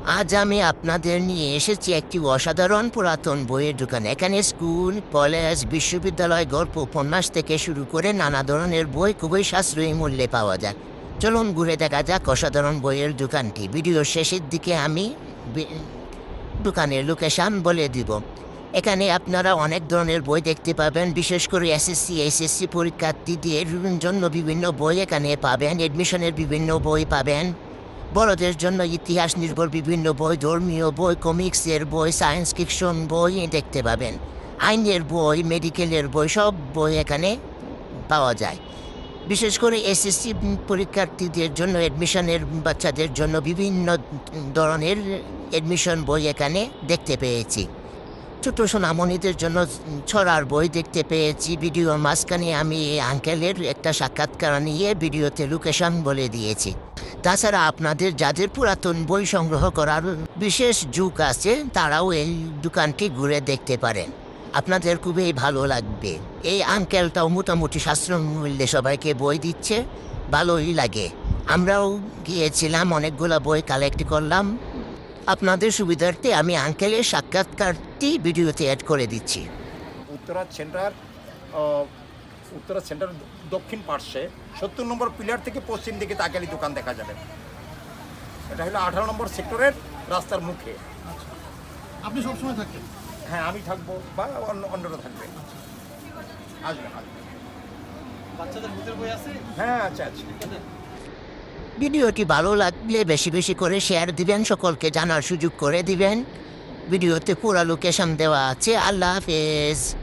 আজ আমি আপনাদের নিয়ে এসেছি একটি অসাধারণ পুরাতন বইয়ের দোকান। এখানে স্কুল, কলেজ, বিশ্ববিদ্যালয়, গল্প, উপন্যাস থেকে শুরু করে নানা ধরনের বই খুবই সাশ্রয়ী মূল্যে পাওয়া যায়। চলুন ঘুরে দেখা যাক অসাধারণ বইয়ের দোকানটি। ভিডিওর শেষের দিকে আমি বি- দোকানের লোকেশন বলে দিব। এখানে আপনারা অনেক ধরনের বই দেখতে পাবেন, বিশেষ করে এসএসসি এইচএসসি পরীক্ষার্থীদের জন্য বিভিন্ন বই এখানে পাবেন। এডমিশনের বিভিন্ন বই পাবেন। বড়দের জন্য ইতিহাস নির্ভর বিভিন্ন বই, ধর্মীয় বই, কমিক্সের বই, সায়েন্স ফিকশন বই দেখতে পাবেন। আইনের বই, মেডিকেলের বই, সব বই এখানে পাওয়া যায়। বিশেষ করে এসএসসি পরীক্ষার্থীদের জন্য, এডমিশনের বাচ্চাদের জন্য বিভিন্ন ধরনের এডমিশন বই এখানে দেখতে পেয়েছি। ছোট সোনামণিদের জন্য ছড়ার বই দেখতে পেয়েছি। ভিডিও মাঝখানে আমি এই আঙ্কেলের একটা সাক্ষাৎকার নিয়ে ভিডিওতে লোকেশন বলে দিয়েছি। তাছাড়া আপনাদের যাদের পুরাতন বই সংগ্রহ করার বিশেষ ঝুঁক আছে, তারাও এই দোকানটি ঘুরে দেখতে পারেন। আপনাদের খুবই ভালো লাগবে। এই আঙ্কেলটাও মোটামুটি সাশ্রয় মূল্যে সবাইকে বই দিচ্ছে, ভালোই লাগে। আমরাও গিয়েছিলাম, অনেকগুলো বই কালেক্ট করলাম। আপনাদের সুবিধার্থে আমি আঙ্কেলের সাক্ষাৎকারটি ভিডিওতে অ্যাড করে দিচ্ছি। উত্তরা সেন্টার উত্তরা সেন্টার দক্ষিণ পার্শ্বে 70 নম্বর পিলার থেকে পশ্চিম দিকে তাকালি দোকান দেখা যাবে। এটা হলো 18 নম্বর সেক্টরের রাস্তার মুখে। আপনি সবসময় থাকেন? হ্যাঁ, আমি থাকবো বা অন্যরা থাকবে। আসবেন আসবেন। বাচ্চাদের ভূতের বই আছে? হ্যাঁ, আচ্ছা আচ্ছা। ভিডিওটি ভালো লাগলে বেশি বেশি করে শেয়ার দিবেন, সকলকে জানার সুযোগ করে দিবেন। ভিডিওতে পুরো লোকেশন দেওয়া আছে। আল্লাহ হাফেজ।